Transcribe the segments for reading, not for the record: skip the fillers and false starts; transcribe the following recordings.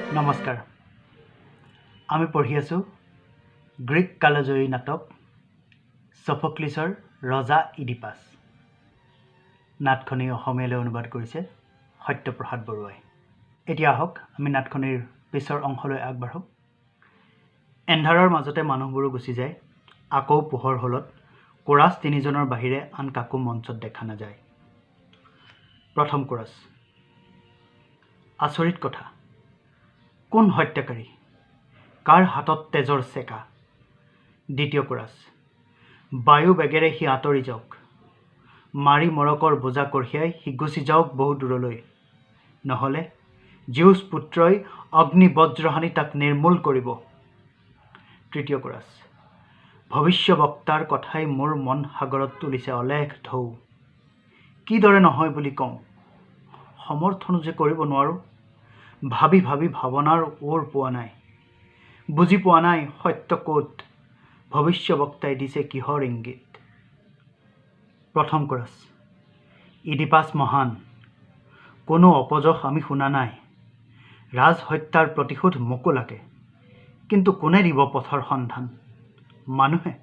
নমস্কাৰ। আমি পঢ়ি আছোঁ গ্ৰীক কালজয়ী নাটক ছফক্লিছৰ ৰজা ইডিপাছ। নাটখনি অসমীয়ালৈ অনুবাদ কৰিছে সত্যপ্ৰসাদ বৰুৱাই। এতিয়া আহক আমি নাটখনিৰ পিছৰ অংশলৈ আগবাঢ়োঁ। এন্ধাৰৰ মাজতে মানুহবোৰো গুচি যায়। আকৌ পোহৰ হ'লত কোৰাছ তিনিজনৰ বাহিৰে আন কাকো মঞ্চত দেখা নাযায়। প্ৰথম কোৰাছ। আচৰিত কথা, কোন হত্যাকাৰী, কাৰ হাতত তেজৰ চেকা? দ্বিতীয় কোৰাছ। বায়ু বেগেৰে সি আঁতৰি যাওক, মাৰি মৰকৰ বোজা কঢ়িয়াই সি গুচি যাওক বহু দূৰলৈ, নহ'লে জিউছ পুত্ৰই অগ্নি বজ্ৰহানি তাক নিৰ্মূল কৰিব। তৃতীয় কোৰাছ। ভৱিষ্যবক্তাৰ কথাই মোৰ মন সাগৰত তুলিছে অলেখ ঢৌ। কিদৰে নহয় বুলি কওঁ, সমৰ্থনো যে কৰিব নোৱাৰোঁ। ভাবি ভাবি ভাৱনাৰ ওৰ পোৱা নাই, বুজি পোৱা নাই সত্য ক'ত, ভৱিষ্যবক্তাই দিছে কিহৰ ইংগিত। প্ৰথম কোৰাছ। ইডিপাছ মহান, কোনো অপযশ আমি শুনা নাই। ৰাজ হত্যাৰ প্ৰতিশোধ মোকো লাগে, কিন্তু কোনে দিব পথৰ সন্ধান? মানুহে,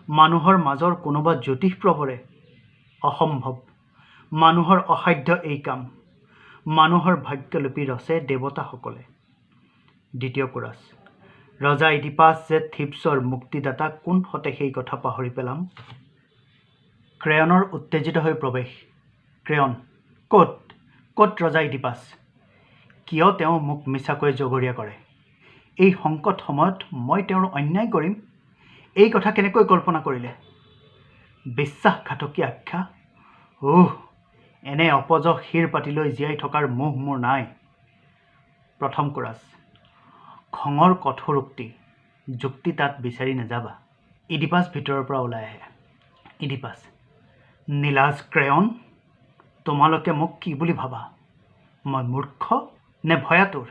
মানুহৰ মাজৰ কোনোবা জ্যোতিষপ্ৰভৰে? অসম্ভৱ, মানুহৰ অসাধ্য এই কাম। মানুহৰ ভাগ্যলিপি ৰচে দেৱতাসকলে। দ্বিতীয় কোৰাছ। ৰজা ইডিপাছ যে থিবছৰ মুক্তিদাতা, কোনহতে সেই কথা পাহৰি পেলাম। ক্ৰেয়নৰ উত্তেজিত হৈ প্ৰৱেশ। ক্ৰেয়ন। ক'ত ক'ত ৰজা ইডিপাছ? কিয় তেওঁ মোক মিছাকৈ জগৰীয়া কৰে? এই সংকট সময়ত মই তেওঁৰ অন্যায় কৰিম, এই কথা কেনেকৈ কল্পনা কৰিলে? বিশ্বাসঘাতকী আখ্যা। এনে অপযশ শিৰ পাতিলৈ জীয়াই থকাৰ মোহ মোৰ নাই। প্ৰথম কোৰাছ। খঙৰ কঠোৰ উক্তি, যুক্তি তাত বিচাৰি নাযাবা। ইডিপাছ ভিতৰৰ পৰা ওলাই আহে। ইডিপাছ। নীলাজ ক্ৰেয়ন, তোমালোকে মোক কি বুলি ভাবা? মই মূৰ্খ নে ভয়াতুৰ?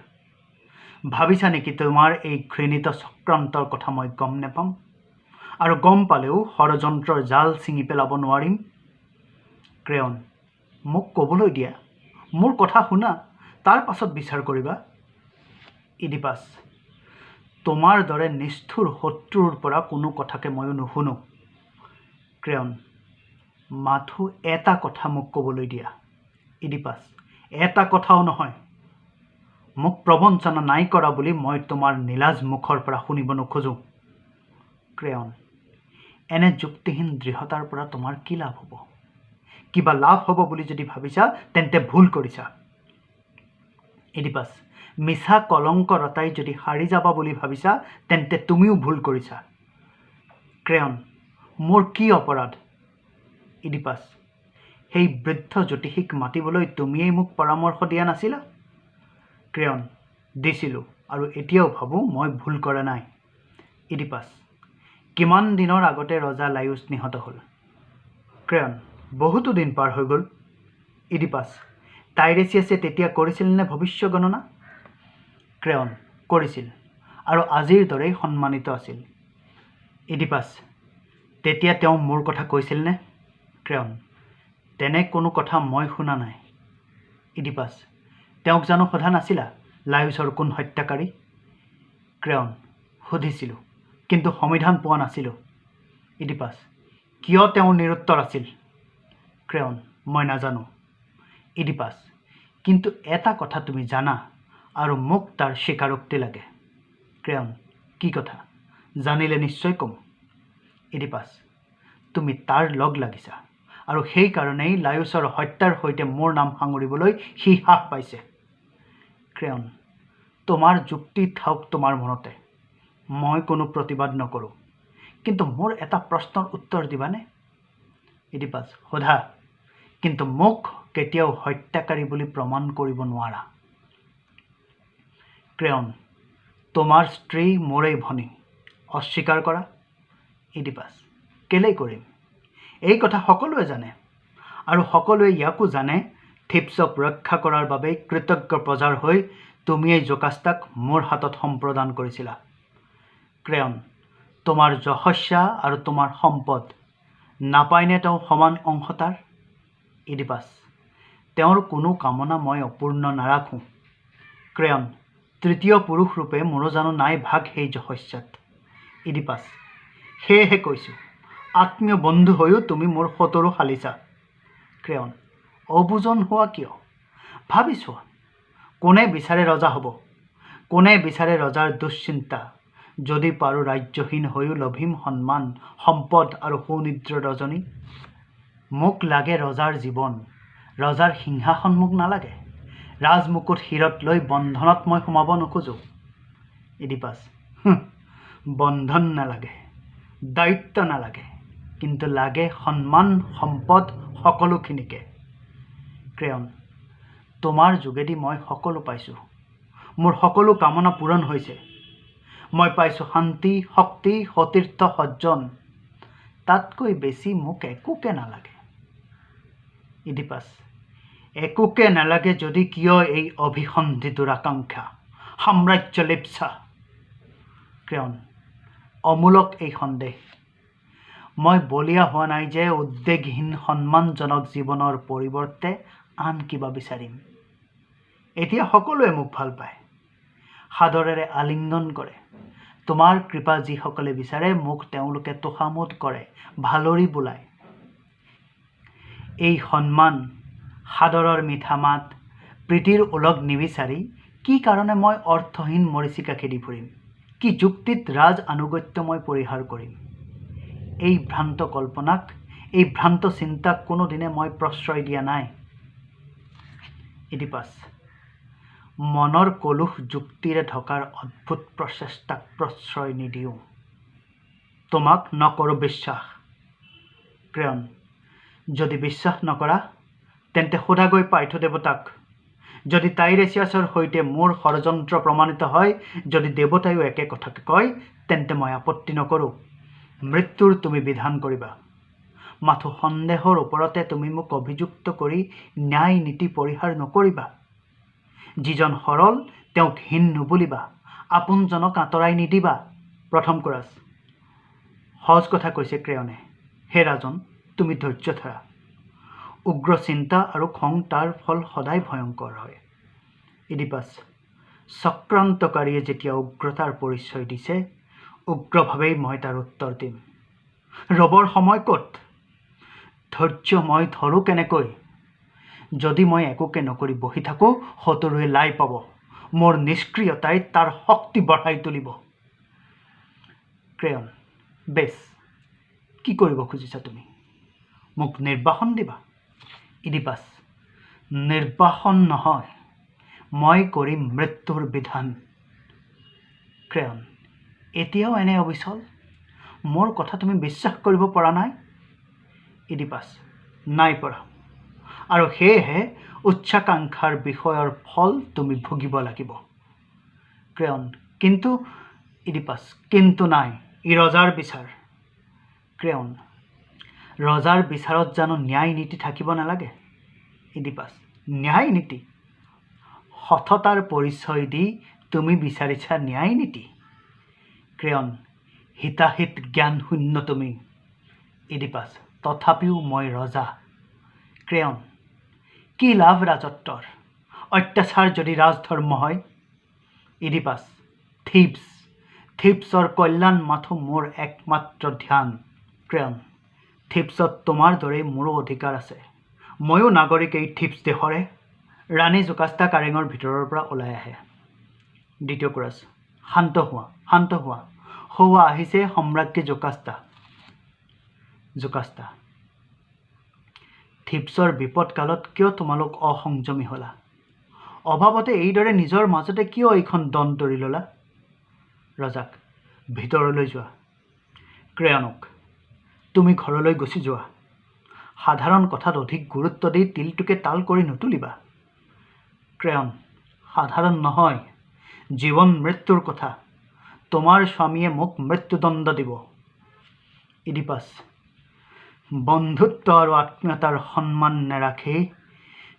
ভাবিছা নেকি তোমাৰ এই ঘৃণিত চক্ৰান্তৰ কথা মই গম নেপাম, আৰু গম পালেও ষড়যন্ত্ৰৰ জাল ছিঙি পেলাব নোৱাৰিম? ক্ৰেয়ন। মোক ক'বলৈ দিয়া, মোৰ কথা শুনা, তাৰ পাছত বিচাৰ কৰিবা। ইডিপাছ। তোমাৰ দৰে নিষ্ঠুৰ শত্ৰুৰ পৰা কোনো কথাকে ময়ো নুশুনো। ক্ৰেয়ন। মাথো এটা কথা মোক ক'বলৈ দিয়া। ইডিপাছ। এটা কথাও নহয়। মোক প্ৰবঞ্চনা নাই কৰা বুলি মই তোমাৰ নীলাজ মুখৰ পৰা শুনিব নোখোজোঁ। ক্ৰেয়ন। এনে যুক্তিহীন দৃঢ়তাৰ পৰা তোমাৰ কি লাভ হ'ব? কিবা লাভ হ'ব বুলি যদি ভাবিছা তেন্তে ভুল কৰিছা। ইডিপাছ। মিছা কলংক ৰটাই যদি সাৰি যাবা বুলি ভাবিছা তেন্তে তুমিও ভুল কৰিছা। ক্ৰেয়ন। মোৰ কি অপৰাধ? ইডিপাছ। সেই বৃদ্ধ জ্যোতিষীক মাতিবলৈ তুমিয়েই মোক পৰামৰ্শ দিয়া নাছিলা? ক্ৰেয়ন। দিছিলোঁ, আৰু এতিয়াও ভাবোঁ মই ভুল কৰা নাই। ইডিপাছ। কিমান দিনৰ আগতে ৰজা লায়ুছ নিহত হ'ল? ক্ৰেয়ন। বহুতো দিন পাৰ হৈ গ'ল। ইডিপাছ। টাইৰেচিয়াছে তেতিয়া কৰিছিল নে ভৱিষ্য গণনা? ক্ৰেয়ন। কৰিছিল, আৰু আজিৰ দৰেই সন্মানিত আছিল। ইডিপাছ। তেতিয়া তেওঁ মোৰ কথা কৈছিল নে? ক্ৰেয়ন। তেনে কোনো কথা মই শুনা নাই। ইডিপাছ। তেওঁক জানো সোধা নাছিলা লায়ুছৰ কোন হত্যাকাৰী? ক্ৰেয়ন। সুধিছিলোঁ, কিন্তু সমিধান পোৱা নাছিলোঁ। ইডিপাছ। কিয় তেওঁ নিৰুত্তৰ আছিল? ক্ৰেয়ন। মই নাজানো। ইডিপাছ। কিন্তু এটা কথা তুমি জানা, আৰু মোক তাৰ স্বীকাৰোক্তি লাগে। ক্ৰেয়ন। কি কথা? জানিলে নিশ্চয় ক'ম। ইডিপাছ। তুমি তাৰ লগ লাগিছা, আৰু সেইকাৰণেই লায়ুছৰ হত্যাৰ সৈতে মোৰ নাম সাঙুৰিবলৈ সি সাহ পাইছে। ক্ৰেয়ন। তোমাৰ যুক্তি থাওক তোমাৰ মনতে, মই কোনো প্ৰতিবাদ নকৰোঁ, কিন্তু মোৰ এটা প্ৰশ্নৰ উত্তৰ দিবানে? ইডিপাছ। সোধা, কিন্তু মোক কেতিয়াও হত্যাকাৰী বুলি প্ৰমাণ কৰিব নোৱাৰা। ক্ৰেয়ন। তোমাৰ স্ত্ৰী মোৰেই ভনী, অস্বীকাৰ কৰা। ইডিপাছ। কেলেই কৰিম? এই কথা সকলোৱে জানে, আৰু সকলোৱে ইয়াকো জানে থিবছক ৰক্ষা কৰাৰ বাবেই কৃতজ্ঞ প্ৰজাৰ হৈ তুমিয়েই জোকাষ্টাক মোৰ হাতত সম্প্ৰদান কৰিছিলা। ক্ৰেয়ন। তোমাৰ যশস্যা আৰু তোমাৰ সম্পদ নাপায়নে তেওঁ সমান অংশতাৰ? ইডিপাছ। তেওঁৰ কোনো কামনা মই অপূৰ্ণ নাৰাখোঁ। ক্ৰেয়ন। তৃতীয় পুৰুষ ৰূপে মোৰো জানো নাই ভাগ সেই যশস্যাত। ইডিপাছ, সেয়েহে কৈছোঁ, আত্মীয় বন্ধু হৈও তুমি মোৰ শতৰু শালিছা। ক্ৰেয়ন, অবুজন হোৱা কিয়? ভাবি চোৱা, কোনে বিচাৰে ৰজা হ'ব? কোনে বিচাৰে ৰজাৰ দুশ্চিন্তা? যদি পাৰোঁ ৰাজ্যহীন হৈও লভিম সন্মান, সম্পদ আৰু সুনিদ্ৰ ৰজনী। মোক লাগে ৰজাৰ জীৱন, ৰজাৰ সিংহাসন মোক নালাগে। ৰাজমুকুট শিৰত লৈ বন্ধনত মই সোমাব নোখোজোঁ। ইডিপাছ, বন্ধন নালাগে, দায়িত্ব নালাগে, কিন্তু লাগে সন্মান, সম্পদ সকলোখিনিকে। ক্ৰেয়ন, তোমাৰ যোগেদি মই সকলো পাইছোঁ। মোৰ সকলো কামনা পূৰণ হৈছে। মই পাইছোঁ শান্তি, শক্তি, সতীৰ্থ, সজ্জন। তাতকৈ বেছি মোক একোকে নালাগে। ইডিপাছ, একোকে নালাগে যদি কিয় এই অভিসন্ধি দুৰাকাংক্ষা, সাম্ৰাজ্য লিপ্সা? ক্ৰেয়ন, অমূলক এই সন্দেহ। মই বলিয়া হোৱা নাই যে উদ্বেগহীন সন্মানজনক জীৱনৰ পৰিৱৰ্তে আন কিবা বিচাৰিম। এতিয়া সকলোৱে মোক ভাল পায়, সাদৰেৰে আলিংগন কৰে। তোমাৰ কৃপা যিসকলে বিচাৰে মোক তেওঁলোকে তোষামোদ কৰে, ভালৰি বোলায়। এই সন্মান, সাদৰৰ মিঠা মাত, প্ৰীতিৰ ওলগ নিবিচাৰি কি কাৰণে মই অৰ্থহীন মৰীচিকা খেদি ফুৰিম? কি যুক্তিত ৰাজ আনুগত্য মই পৰিহাৰ কৰিম? এই ভ্ৰান্ত কল্পনাক, এই ভ্ৰান্ত চিন্তাক কোনোদিনে মই প্ৰশ্ৰয় দিয়া নাই। ইডিপাছ, মনৰ কলুষ যুক্তিৰে ঢকাৰ অদ্ভুত প্ৰচেষ্টাক প্ৰশ্ৰয় নিদিওঁ। তোমাক নকৰোঁ বিশ্বাস। ক্ৰেয়ন, যদি বিশ্বাস নকৰা তেন্তে সোধাগৈ পাৰ্থদেৱতাক। যদি টাইৰেচিয়াছৰ সৈতে মোৰ ষড়যন্ত্ৰ প্ৰমাণিত হয়, যদি দেৱতায়ো একে কথাকে কয়, তেন্তে মই আপত্তি নকৰোঁ। মৃত্যুৰ তুমি বিধান কৰিবা। মাথো সন্দেহৰ ওপৰতে তুমি মোক অভিযুক্ত কৰি ন্যায় নীতি পৰিহাৰ নকৰিবা। যিজন সৰল তেওঁক হীন নুবুলিবা, আপোনজনক আঁতৰাই নিদিবা। প্ৰথম কোৰাছ। সহজ কথা কৈছে ক্ৰেয়নে। হে ৰাজন, তুমি ধৈৰ্য ধৰা। উগ্ৰ চিন্তা আৰু খং তাৰ ফল সদায় ভয়ংকৰ হয়। ইডিপাছ, চক্ৰান্তকাৰীয়ে যেতিয়া উগ্ৰতাৰ পৰিচয় দিছে, উগ্ৰভাৱেই মই তাৰ উত্তৰ দিম। ৰবৰ সময় ক'ত? ধৈৰ্য মই ধৰোঁ কেনেকৈ? যদি মই একোকে নকৰি বহি থাকোঁ, শত্ৰুৱে লাই পাব। মোৰ নিষ্ক্ৰিয়তাই তাৰ শক্তি বঢ়াই তুলিব। ক্ৰেয়ন, বেছ, কি কৰিব খুজিছা তুমি? মোক নিৰ্বাসন দিবা? ইডিপাছ, নিৰ্বাসন নহয়, মই কৰিম মৃত্যুৰ বিধান। ক্ৰেয়ন, এতিয়াও এনে অবিচল? মোৰ কথা তুমি বিশ্বাস কৰিব পৰা নাই? ইডিপাছ, নাই পৰা। আৰু সেয়েহে উচ্চাকাংক্ষাৰ বিষয়ৰ ফল তুমি ভুগিব লাগিব। ক্ৰেয়ন, কিন্তু? ইডিপাছ, কিন্তু নাই, ই ৰজাৰ বিচাৰ। ক্ৰেয়ন, ৰজাৰ বিচাৰত জানো ন্যায় নীতি থাকিব নালাগে? ইডিপাছ, ন্যায় নীতি? সততাৰ পৰিচয় দি তুমি বিচাৰিছা ন্যায় নীতি? ক্ৰেয়ন, হিতাহিত জ্ঞান শূন্য তুমি। ইডিপাছ, তথাপিও মই ৰজা। ক্ৰেয়ন, কি লাভ ৰাজত্বৰ? অত্যাচাৰ যদি ৰাজধৰ্ম হয়? ইডিপাছ, থিপছৰ কল্যাণ মাথো মোৰ একমাত্ৰ ধ্যান। ক্ৰেয়ন, থিপছত তোমাৰ দৰেই মোৰো অধিকাৰ আছে। ময়ো নাগৰিক এই থিপছ দেশৰে। ৰাণী জোকাষ্টা কাৰেঙৰ ভিতৰৰ পৰা ওলাই আহে। দ্বিতীয় কোৰাছ। শান্ত হোৱা, শান্ত হোৱা। সৌৱা আহিছে সম্ৰাজ্ঞী জোকাষ্টা। জোকাষ্টা, থিপছৰ বিপদকালত কিয় তোমালোক অসংযমী হ'লা? অভাৱতে এইদৰে নিজৰ মাজতে কিয় এইখন দন তৰি ল'লা? ৰজাক, ভিতৰলৈ যোৱা। ক্ৰেয়নক, তুমি ঘৰলৈ গুচি যোৱা। সাধাৰণ কথাত অধিক গুৰুত্ব দি তিলটোকে তাল কৰি নুতুলিবা। ক্ৰেয়ন, সাধাৰণ নহয়, জীৱন মৃত্যুৰ কথা। তোমাৰ স্বামীয়ে মোক মৃত্যুদণ্ড দিব। ইডিপাছ, বন্ধুত্ব আৰু আত্মীয়তাৰ সন্মান নেৰাখি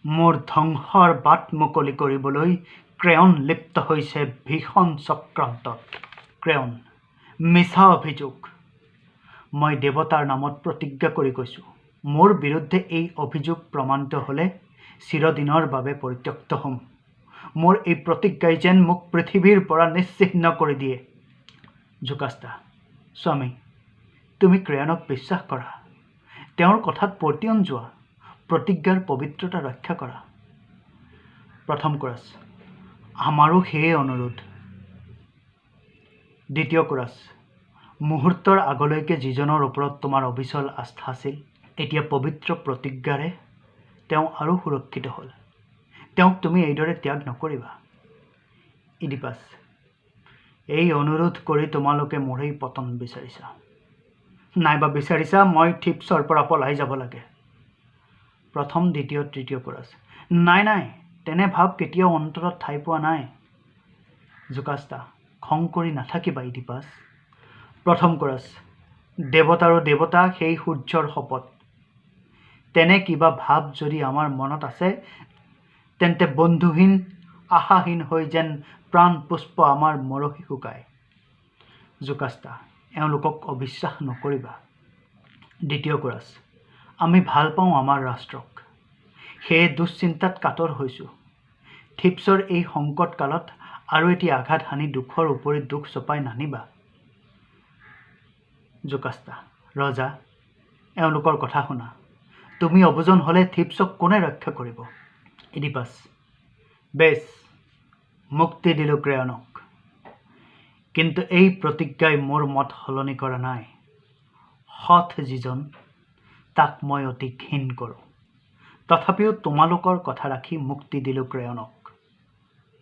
মোৰ ধ্বংসৰ বাট মুকলি কৰিবলৈ ক্ৰেয়ন লিপ্ত হৈছে ভীষণ চক্ৰান্তত। ক্ৰেয়ন, মিছা অভিযোগ। মই দেৱতাৰ নামত প্ৰতিজ্ঞা কৰি কৈছোঁ, মোৰ বিৰুদ্ধে এই অভিযোগ প্ৰমাণিত হ'লে চিৰদিনৰ বাবে পৰিত্যক্ত হ'ম। মোৰ এই প্ৰতিজ্ঞাই যেন মোক পৃথিৱীৰ পৰা নিশ্চিহ্ন কৰি দিয়ে। জোকাষ্টা, স্বামী, তুমি ক্ৰেয়নক বিশ্বাস কৰা, তেওঁৰ কথাত পতিয়ন যোৱা, প্ৰতিজ্ঞাৰ পবিত্ৰতা ৰক্ষা কৰা। প্ৰথম কোৰাছ, আমাৰো সেয়ে অনুৰোধ। দ্বিতীয় কোৰাছ, মুহূৰ্তৰ আগলৈকে যিজনৰ ওপৰত তোমাৰ অবিচল আস্থা আছিল, এতিয়া পবিত্ৰ প্ৰতিজ্ঞাৰে তেওঁ আৰু সুৰক্ষিত হ'ল। তেওঁক তুমি এইদৰে ত্যাগ নকৰিবা। ইডিপাছ, এই অনুৰোধ কৰি তোমালোকে মোৰেই পতন বিচাৰিছা, নাইবা বিচাৰিছা মই থিবছৰ পৰা পলাই যাব লাগে। প্ৰথম, দ্বিতীয়, তৃতীয় কোৰাছ, নাই নাই, তেনে ভাৱ কেতিয়াও অন্তৰত ঠাই পোৱা নাই। জোকাষ্টা, খং কৰি নাথাকিবা ইডিপাছ। প্ৰথম কোৰাছ, দেৱতাৰো দেৱতা সেই সূৰ্যৰ শপত। তেনে কিবা ভাৱ যদি আমাৰ মনত আছে, তেন্তে বন্ধুহীন আশাহীন হৈ যেন প্ৰাণ পুষ্প আমাৰ মৰহি শুকায়। জোকাষ্টা, এওঁলোকক অবিশ্বাস নকৰিবা। দ্বিতীয় কোৰাছ, আমি ভাল পাওঁ আমাৰ ৰাষ্ট্ৰক, সেয়ে দুশ্চিন্তাত কাতৰ হৈছোঁ। থিবছৰ এই সংকট কালত আৰু এটি আঘাত সানি দুখৰ উপৰি দুখ চপাই নানিবা। জোকাষ্টা, ৰজা, এওঁলোকৰ কথা শুনা। তুমি অবুজন হ'লে থিবছক কোনে ৰক্ষা কৰিব? ইডিপাছ, বেছ, মুক্তি দিলোঁ ক্ৰেয়নক, কিন্তু এই প্ৰতিজ্ঞাই মোৰ মত সলনি কৰা নাই। সৎ যিজন, তাক মই অতি ঘিণ কৰোঁ। তথাপিও তোমালোকৰ কথা ৰাখি মুক্তি দিলোঁ ক্ৰেয়নক।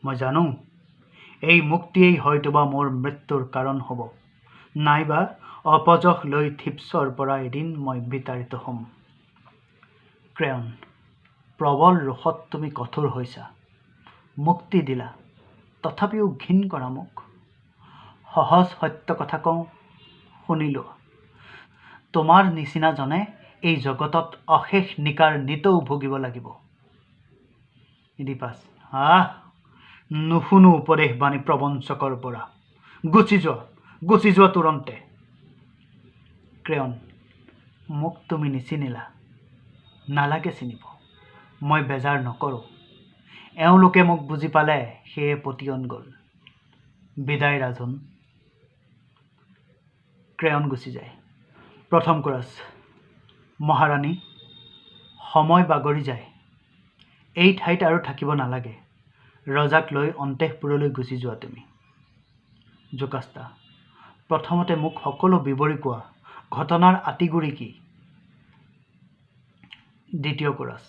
মই জানো, এই মুক্তিয়েই হয়তোবা মোৰ মৃত্যুৰ কাৰণ হ'ব, নাইবা অপযশ লৈ থিবছৰ পৰা এদিন মই বিতাড়িত হ'ম। ক্ৰেয়ন, প্ৰবল ৰোষত তুমি কঠোৰ হৈছা, মুক্তি দিলা, তথাপিও ঘিণ কৰা মোক। সহজ সত্য কথা কওঁ, শুনিলো। তোমাৰ নিচিনাজনে এই জগতত অশেষ নিকাৰ নিতৌ ভুগিব লাগিব। ইডিপাছ, নুশুনো উপদেশ বাণী প্ৰবঞ্চকৰ পৰা। গুচি যোৱা তুৰন্তে। ক্ৰেয়ন, মোক তুমি নিচিনিলা, নালাগে চিনিব, মই বেজাৰ নকৰোঁ। এওঁলোকে মোক বুজি পালে, সেয়ে পতিয়ন গ'ল। বিদায় ৰাজন। ক্ৰেয়ন গুচি যায়। প্ৰথম কোৰাছ, মহাৰাণী, সময় বাগৰি যায়, এই ঠাইত আৰু থাকিব নালাগে। ৰজাক লৈ অন্তঃপুৰলৈ গুচি যোৱা তুমি। জোকাষ্টা, প্ৰথমতে মোক সকলো বিৱৰি কোৱা, ঘটনাৰ আঁতিগুৰি কি? দ্বিতীয় কোৰাছ,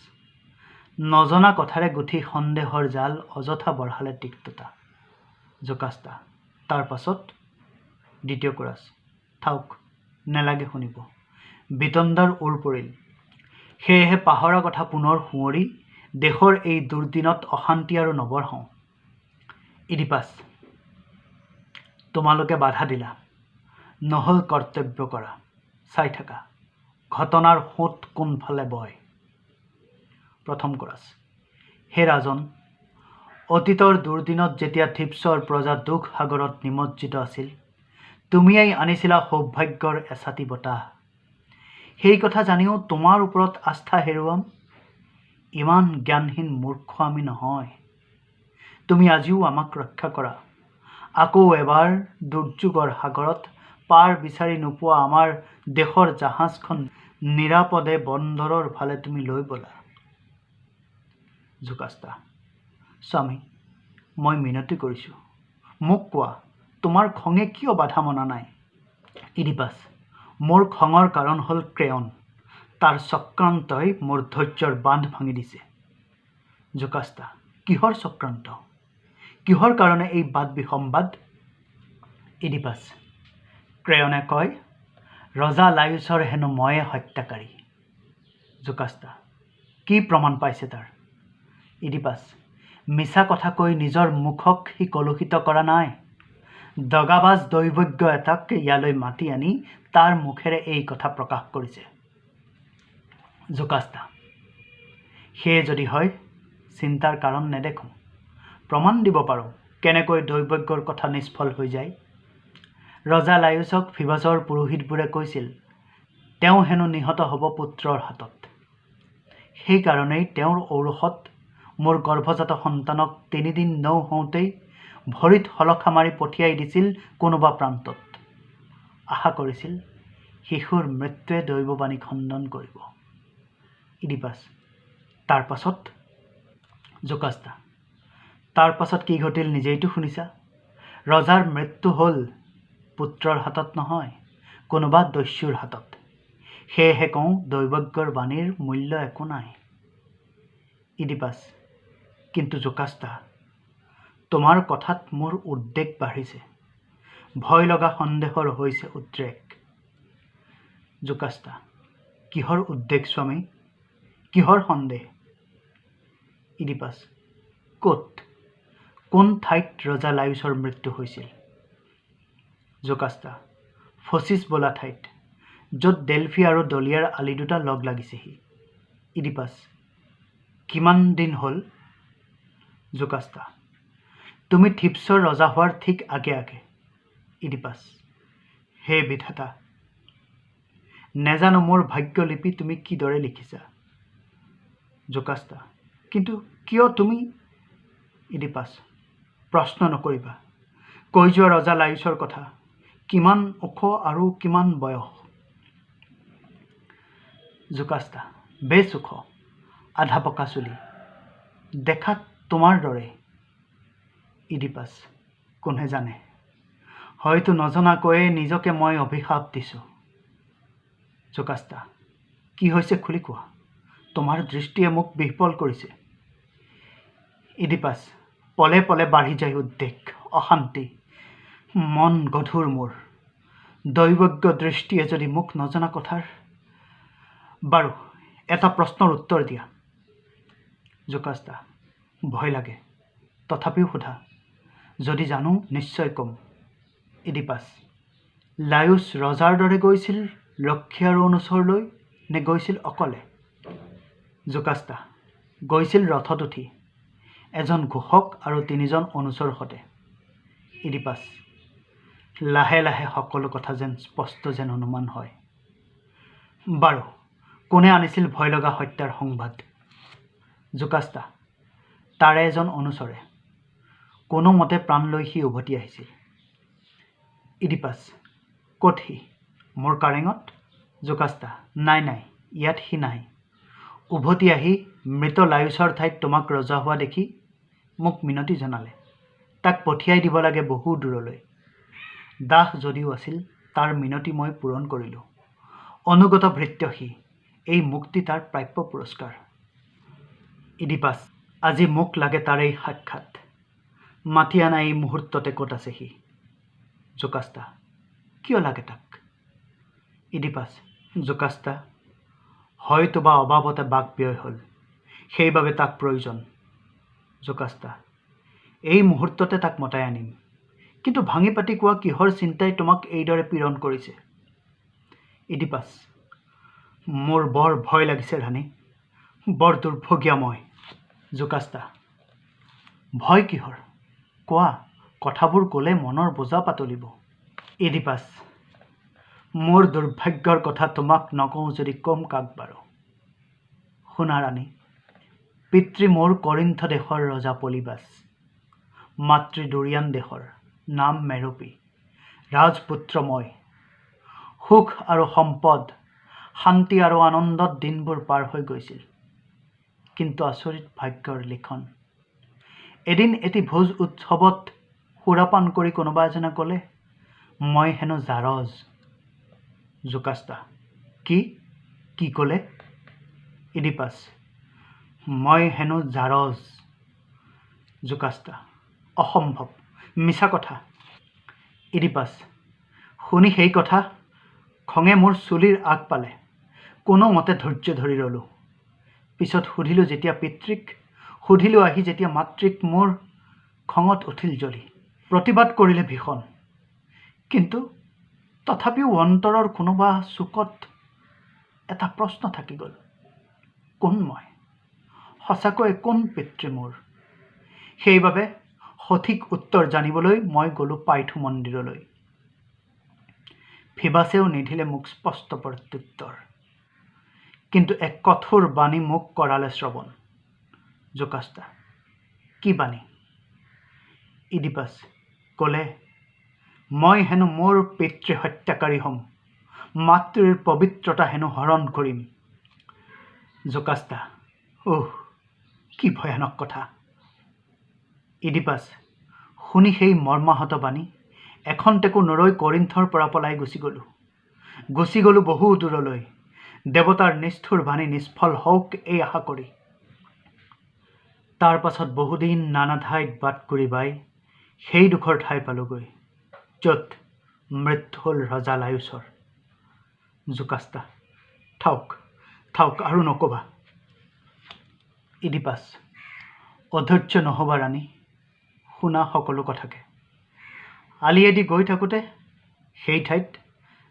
নজনা কথাৰে গুঠি সন্দেহৰ জাল অযথা বঢ়ালে তিক্ততা। জোকাষ্টা, তাৰ পাছত? দ্বিতীয় কোৰাছ, থাওক, নেলাগে শুনিব। বিতণ্ডাৰ ওৰ পৰিল, সেয়েহে পাহৰা কথা পুনৰ সোঁৱৰি দেশৰ এই দুৰ্দিনত অশান্তি আৰু নবঢ়াওঁ। ইডিপাছ, তোমালোকে বাধা দিলা, নহ'ল কৰ্তব্য কৰা। চাই থাকা, ঘটনাৰ সোঁত কোনফালে বয়। প্ৰথম কোৰাছ, হে ৰাজন, অতীতৰ দুৰ্দিনত যেতিয়া থিবছৰ প্ৰজা দুখ সাগৰত নিমজ্জিত আছিল, তুমিয়েই আনিছিলা সৌভাগ্যৰ এছাতি বতাহ। সেই কথা জানিও তোমাৰ ওপৰত আস্থা হেৰুৱাম? ইমান জ্ঞানহীন মূৰ্খ আমি নহয়। তুমি আজিও আমাক ৰক্ষা কৰা। আকৌ এবাৰ দুৰ্যোগৰ সাগৰত পাৰ বিচাৰি নোপোৱা আমাৰ দেশৰ জাহাজখন নিৰাপদে বন্দৰৰ ফালে তুমি লৈ বলা। জোকাষ্টা, স্বামী, মই মিনতি কৰিছোঁ, মোক কোৱা, তোমাৰ খঙে কিয় বাধা মনা নাই? ইডিপাছ, মোৰ খঙৰ কাৰণ হ'ল ক্ৰেয়ন, তাৰ চক্ৰান্তই মোৰ ধৈৰ্যৰ বান্ধ ভাঙি দিছে। জোকাষ্টা, কিহৰ চক্ৰান্ত? কিহৰ কাৰণে এই বাদ বিসম্বাদ? ইডিপাছ, ক্ৰেয়নে কয়, ৰজা লায়ুছৰ হেনো ময়ে হত্যাকাৰী। জোকাষ্টা, কি প্ৰমাণ পাইছে তাৰ? ইডিপাছ, মিছা কথা কৈ নিজৰ মুখক সি কলুষিত কৰা নাই। দগাবাজ দৈৱজ্ঞ এটাক ইয়ালৈ মাতি আনি তাৰ মুখেৰে এই কথা প্ৰকাশ কৰিছে। জোকাষ্টা, সেয়ে যদি হয়, চিন্তাৰ কাৰণ নেদেখোঁ। প্ৰমাণ দিব পাৰোঁ কেনেকৈ দৈৱজ্ঞৰ কথা নিষ্ফল হৈ যায়। ৰজা লায়ুছক ফিবাছৰ পুৰোহিতবোৰে কৈছিল, তেওঁ হেনো নিহত হ'ব পুত্ৰৰ হাতত। সেইকাৰণেই তেওঁৰ ঔৰসত মোৰ গৰ্ভজাত সন্তানক 3 দিন নৌ হওঁতেই ভৰিত হলখা মাৰি পঠিয়াই দিছিল কোনোবা প্ৰান্তত। আশা কৰিছিল শিশুৰ মৃত্যুৱে দৈৱবাণী খণ্ডন কৰিব। ইডিপাছ: তাৰ পাছত? জোকাস্তা: তাৰ পাছত কি ঘটিল নিজেইতো শুনিছা। ৰজাৰ মৃত্যু হ'ল পুত্ৰৰ হাতত নহয়, কোনোবা দস্যুৰ হাতত। সেয়েহে কওঁ দৈৱজ্ঞৰ বাণীৰ মূল্য একো নাই। ইডিপাছ: কিন্তু জোকাস্তা, তোমাৰ কথাত মোৰ উদ্বেগ বাঢ়িছে। ভয় লগা সন্দেহৰ হৈছে উদ্ৰেক। জোকাস্তা: কিহৰ উদ্বেগ স্বামী? কিহৰ সন্দেহ? ইডিপাছ: ক'ত, কোন ঠাইত ৰজা লাইউছৰ মৃত্যু হৈছিল? জোকাস্তা: ফচিছ বোলা ঠাইত, য'ত ডেলফি আৰু দলিয়াৰ আলি দুটা লগ লাগিছেহি। ইডিপাছ: কিমান দিন হ'ল? জোকাস্তা: তুমি থিপছৰ ৰজা হোৱাৰ ঠিক আগে আগে। ইডিপাছ: হে বিধাতা, নেজানো মোৰ ভাগ্যলিপি তুমি কিদৰে লিখিছা। জোকাস্তা: কিন্তু কিয় তুমি? ইডিপাছ: প্ৰশ্ন নকৰিবা। কৈ যোৱা ৰজা লাইউছৰ কথা। কিমান ওখ আৰু কিমান বয়স? জোকাস্তা: বেছ ওখ, আধা পকা চুলি, দেখাত তোমাৰ দৰে। ইডিপাছ: কোনে জানে, হয়তো নজনাকৈয়ে নিজকে মই অভিশাপ দিছোঁ। জোকাস্তা: কি হৈছে খুলি কোৱা, তোমাৰ দৃষ্টিয়ে মোক বিহ্বল কৰিছে। ইডিপাছ: পলে পলে বাঢ়ি যায় উদ্বেগ, অশান্তি, মন গধুৰ মোৰ। দৈৱজ্ঞ দৃষ্টিয়ে যদি মোক নজনা কথাৰ। বাৰু এটা প্ৰশ্নৰ উত্তৰ দিয়া। জোকাস্তা: ভয় লাগে, তথাপিও সোধা, যদি জানো নিশ্চয় ক'ম। ইডিপাছ: লাইউছ ৰজাৰ দৰে গৈছিল ৰক্ষী আৰু অনুচৰ লৈ, নে গৈছিল অকলে? জোকাস্তা: গৈছিল ৰথত উঠি, এজন ঘোষক আৰু 3জন অনুচৰ সতে। ইডিপাছ: লাহে লাহে সকলো কথা যেন স্পষ্ট যেন অনুমান হয়। বাৰু কোনে আনিছিল ভয় লগা হত্যাৰ সংবাদ? জোকাস্তা: তাৰে এজন অনুচৰে, কোনোমতে প্ৰাণ লৈ সি উভতি আহিছিল। ইডিপাছ: ক'ত সি? মোৰ কাৰেঙত? জোকাস্তা: নাই নাই, ইয়াত সি নাই। উভতি আহি মৃত লাইউছৰ ঠাইত তোমাক ৰজা হোৱা দেখি মোক মিনতি জনালে। তাক পঠিয়াই দিব লাগে বহু দূৰলৈ। দাস যদিও আছিল, তাৰ মিনতি মই পূৰণ কৰিলোঁ। অনুগত ভৃত্য সি, এই মুক্তি তাৰ প্ৰাপ্য পুৰস্কাৰ। ইডিপাছ: আজি মোক লাগে তাৰ এই সাক্ষাৎ। মাতি আনা এই মুহূৰ্ততে ক'ত আছে সি? জোকাস্তা: কিয় লাগে তাক? ইডিপাছ: জোকাস্তা, হয়তো বা অবাবতে বাক ব্যয় হ'ল, সেইবাবে তাক প্ৰয়োজন। জোকাস্তা: এই মুহূৰ্ততে তাক মতাই আনিম। কিন্তু ভাঙি পাতি কোৱা কিহৰ চিন্তাই তোমাক এইদৰে পীড়ন কৰিছে? ইডিপাছ: মোৰ বৰ ভয় লাগিছে ৰাণী, বৰ দুৰ্ভগীয়া মই। জোকাস্তা: ভয় কিহৰ? কোৱা, কথাবোৰ ক'লে মনৰ বোজা পাতলিব। ইডিপাছ: মোৰ দুৰ্ভাগ্যৰ কথা তোমাক নকওঁ যদি কম কাক বাৰু। শুনা ৰাণী, পিতৃ মোৰ কৰিন্থ দেশৰ ৰজা পলিবাছ, মাতৃ ডোৰিয়ান দেশৰ, নাম মেৰোপী, ৰাজপুত্ৰ মই। সুখ আৰু সম্পদ, শান্তি আৰু আনন্দত দিনবোৰ পাৰ হৈ গৈছিল। কিন্তু আচৰিত ভাগ্যৰ লিখন, এদিন এটি ভোজ উৎসৱত সুৰাপান কৰি কোনোবা এজনে ক'লে, মই হেনো জাৰজ। জোকাস্তা: কি কি ক'লে? ইডিপাছ: মই হেনো জাৰজ। জোকাস্তা: অসম্ভৱ, মিছা কথা। ইডিপাছ: শুনি সেই কথা খঙে মোৰ চুলিৰ আগ পালে। কোনোমতে ধৈৰ্য ধৰি ৰ'লোঁ। পিছত সুধিলোঁ যেতিয়া পিতৃক, সুধিলোঁ আহি যেতিয়া মাতৃক, মোৰ খঙত উঠিল জ্বলি, প্ৰতিবাদ কৰিলে ভীষণ। কিন্তু তথাপিও অন্তৰৰ কোনোবা চুকত এটা প্ৰশ্ন থাকি গ'ল, কোন মই? সঁচাকৈ কোন পিতৃ মোৰ? সেইবাবে সঠিক উত্তৰ জানিবলৈ মই গ'লোঁ পাইথু মন্দিৰলৈ। ফিবাছেও নিদিলে মোক স্পষ্ট প্ৰত্যুত্তৰ, কিন্তু এক কঠোৰ বাণী মোক কৰালে শ্ৰৱণ। জোকাষ্টা কি বাণী? ইডিপাছ ক'লে, মই হেনো মোৰ পিতৃ হত্যাকাৰী হ'ম, মাতৃৰ পবিত্ৰতা হেনো হৰণ কৰিম। জোকাষ্টা কি ভয়ানক কথা। ইডিপাছ শুনি সেই মৰ্মাহত বাণী এখন্তেকো নৰৈ কৰিন্থৰ পৰা পলাই গুচি গ'লো বহু দূৰলৈ, দেৱতাৰ নিষ্ঠুৰ বাণী নিষ্ফল হওক এই আশা কৰি। তাৰ পাছত বহুদিন নানা ঠাইত বাট কৰি বাই সেই দুখৰ ঠাই পালোগৈ, য'ত মৃত্যু হ'ল ৰজা লায়ুছৰ। জোকাষ্টা থাওক আৰু নক'বা। ইডিপাছ অধৈৰ্য নহ'বা ৰাণী, শুনা সকলো কথাকে। আলিয়েদি গৈ থাকোঁতে সেই ঠাইত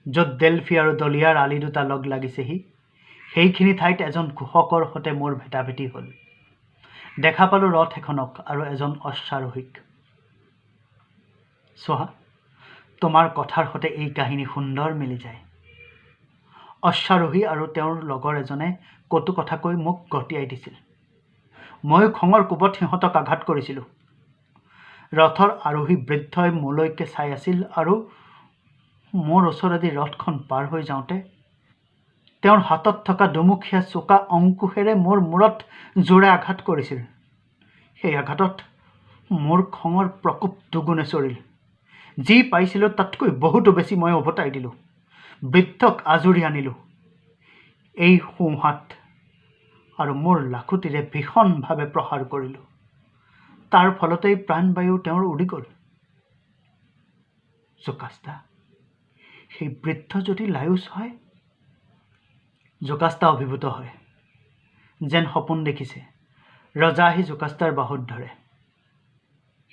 য'ত ডেলফি আৰু দলিয়াৰ আলি দুটা লগ লাগিছেহি, সেইখিনি ঠাইত এজন ঘোষকৰ সৈতে মোৰ ভেটাভেটি হ'ল। দেখা পালোঁ ৰথ এখনক আৰু এজন অশ্বাৰোহীক। চোৱা, তোমাৰ কথাৰ সৈতে এই কাহিনী সুন্দৰ মিলি যায়। অশ্বাৰোহী আৰু তেওঁৰ লগৰ এজনে কটু কথা কৈ মোক গতিয়াই দিছিল। ময়ো খঙৰ কোবত সিহঁতক আঘাত কৰিছিলোঁ। ৰথৰ আৰোহী বৃদ্ধই মোলৈকে চাই আছিল আৰু মোৰ ওচৰেদি ৰথখন পাৰ হৈ যাওঁতে তেওঁৰ হাতত থকা দুমুখীয়া চোকা অংকুশেৰে মোৰ মূৰত জোৰে আঘাত কৰিছিল। সেই আঘাতত মোৰ খঙৰ প্ৰকোপ দুগুণে চৰিল। যি পাইছিলোঁ তাতকৈ বহুতো বেছি মই উভতাই দিলোঁ। বৃদ্ধক আজুৰি আনিলোঁ। এই সোঁহাত আৰু মোৰ লাখুটিৰে ভীষণভাৱে প্ৰহাৰ কৰিলোঁ। তাৰ ফলতেই প্ৰাণবায়ু তেওঁৰ উৰি গ'ল। জোকাষ্টা সেই বৃদ্ধ যদি লায়ুছ হয়? জোকাষ্টা অভিভূত হয়, যেন সপোন দেখিছে। ৰজা আহি জোকাষ্টাৰ বাহুত ধৰে।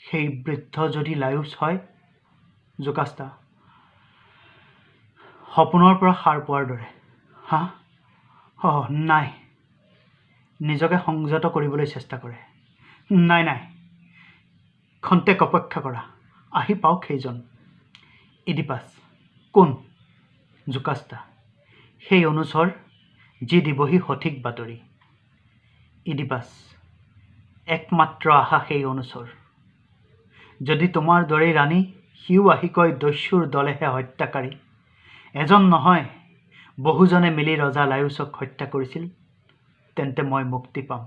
সেই বৃদ্ধ যদি লায়ুছ হয়? জোকাষ্টা সপোনৰ পৰা সাৰ পোৱাৰ দৰে। নাই। নিজকে সংযত কৰিবলৈ চেষ্টা কৰে। নাই, খন্তেক অপেক্ষা কৰা, আহি পাওক সেইজন। ইডিপাছ কোন? জোকাষ্টা সেই অনুচৰ, যি দিবহি সঠিক বাতৰি। ইডিপাছ একমাত্ৰ আশা সেই অনুচৰ। যদি তোমাৰ দৰেই ৰাণী, সিও আহি কয় দস্যুৰ দলেহে হত্যাকাৰী, এজন নহয় বহুজনে মিলি ৰজা লায়ুছক হত্যা কৰিছিল, তেন্তে মই মুক্তি পাম।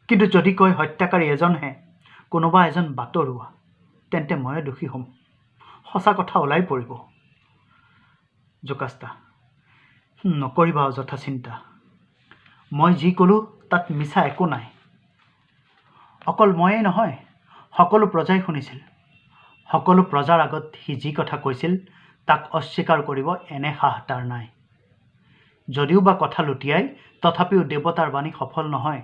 কিন্তু যদি কয় হত্যাকাৰী এজনহে, কোনোবা এজন বাটৰুৱা, তেন্তে ময়ে দোষী হ'ম। সঁচা কথা ওলাই পৰিব। জোকাষ্টা নকৰিবা অযথা চিন্তা। মই যি ক'লোঁ তাত মিছা একো নাই। অকল ময়েই নহয়, সকলো প্ৰজাই শুনিছিল। সকলো প্ৰজাৰ আগত সি যি কথা কৈছিল তাক অস্বীকাৰ কৰিব এনে সাহ তাৰ নাই। যদিও বা কথা লুটিয়াই, তথাপিও দেৱতাৰ বাণী সফল নহয়।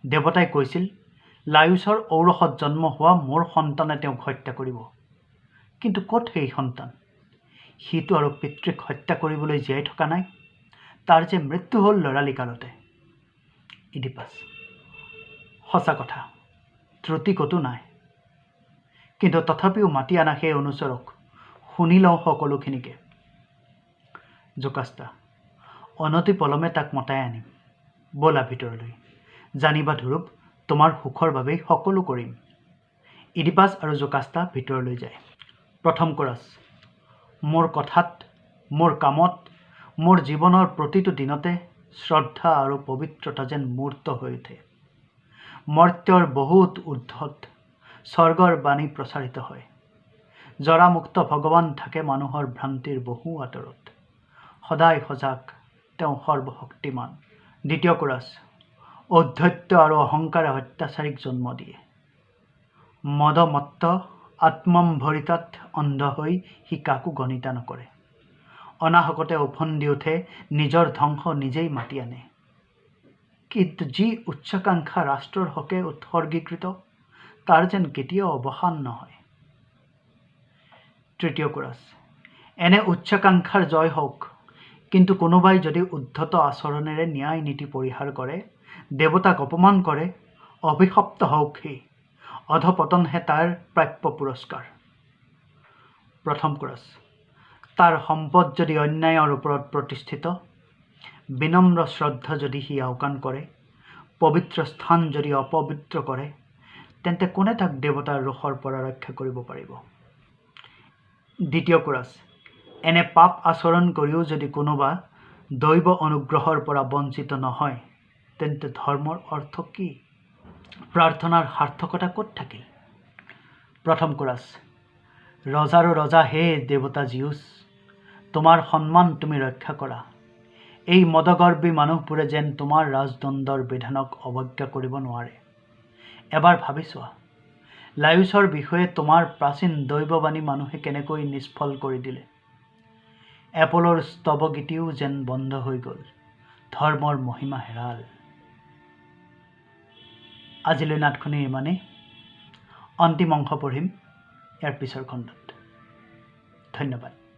দেৱতাই কৈছিল লায়ুছৰ ঔৰসত জন্ম হোৱা মোৰ সন্তানে তেওঁক হত্যা কৰিব। কিন্তু ক'ত সেই সন্তান? সিটো আৰু পিতৃক হত্যা কৰিবলৈ জীয়াই থকা নাই। তাৰ যে মৃত্যু হ'ল ল'ৰালি কালতে। ইডিপাছ সঁচা কথা, ত্ৰুটি ক'তো নাই। কিন্তু তথাপিও মাতি আনা সেই অনুচৰক, শুনি লওঁ সকলোখিনিকে। জোকাষ্টা অনতি পলমে তাক মতাই আনিম। ব'লা ভিতৰলৈ। জানিবা ধ্ৰুৱ, তোমাৰ সুখৰ বাবেই সকলো কৰিম। ইডিপাছ আৰু জোকাষ্টা ভিতৰলৈ যায়। প্ৰথম কোৰাছ। মোৰ কথাত, মোৰ কামত, মোৰ জীৱনৰ প্ৰতিটো দিনতে শ্ৰদ্ধা আৰু পবিত্ৰতা যেন মূৰ্ত হৈ উঠে। মৰ্ত্যৰ বহুত ঊৰ্ধত স্বৰ্গৰ বাণী প্ৰচাৰিত হয়। জৰামুক্ত ভগৱান থাকে মানুহৰ ভ্ৰান্তিৰ বহু আঁতৰত। সদায় সজাগ, তেওঁ সৰ্বশক্তিমান। দ্বিতীয় কোৰাছ। ঔদ্ধত্য আৰু অহংকাৰে অত্যাচাৰীক জন্ম দিয়ে। মদমত্ত আত্মম্ভৰিতাত অন্ধ হৈ সি কাকো গণিতা নকৰে। অনাহকতে ওফন্দি উঠে, নিজৰ ধ্বংস নিজেই মাতি আনে। কিন্তু যি উচ্চাকাংক্ষা ৰাষ্ট্ৰৰ হকে উৎসৰ্গীকৃত, তাৰ যেন কেতিয়াও অৱসান নহয়। তৃতীয় কোৰাছ। এনে উচ্চাকাংক্ষাৰ জয় হওক, কিন্তু কোনোবাই যদি উদ্ধত আচৰণেৰে ন্যায় নীতি পৰিহাৰ কৰে, দেৱতাক অপমান কৰে, অভিশপ্ত হওক সি। অধপতনহে তাৰ প্ৰাপ্য পুৰস্কাৰ। প্ৰথম কোৰাছ। তাৰ সম্পদ যদি অন্যায়ৰ ওপৰত প্ৰতিষ্ঠিত, বিনম্ৰ শ্ৰদ্ধা যদি সি আওকাণ কৰে, পবিত্ৰ স্থান যদি অপবিত্ৰ কৰে তেন্তে কোনে তাক দেৱতাৰ ৰোষৰ পৰা ৰক্ষা কৰিব পাৰিব? দ্বিতীয় কোৰাছ, এনে পাপ আচৰণ কৰিও যদি কোনোবা দৈৱ অনুগ্ৰহৰ পৰা বঞ্চিত নহয় তেন্তে ধৰ্মৰ অৰ্থ কি? প্ৰাৰ্থনাৰ সাৰ্থকতা ক'ত থাকিল? প্ৰথম কোৰাছ, ৰজাৰো ৰজা হে দেৱতা জিউছ, তোমাৰ সন্মান তুমি ৰক্ষা কৰা। এই মদগৰ্বী মানুহবোৰে যেন তোমাৰ ৰাজদণ্ডৰ বিধানক অৱজ্ঞা কৰিব নোৱাৰে। এবাৰ ভাবি চোৱা, লায়ুছৰ বিষয়ে তোমাৰ প্ৰাচীন দৈৱবাণী মানুহে কেনেকৈ নিষ্ফল কৰি দিলে। এপলৰ স্তৱগীতিও যেন বন্ধ হৈ গ'ল। ধৰ্মৰ মহিমা হেৰাল। আজিলৈ নাটখনি ইমানেই। অন্তিম অংশ পঢ়িম ইয়াৰ পিছৰ খণ্ডত। ধন্যবাদ।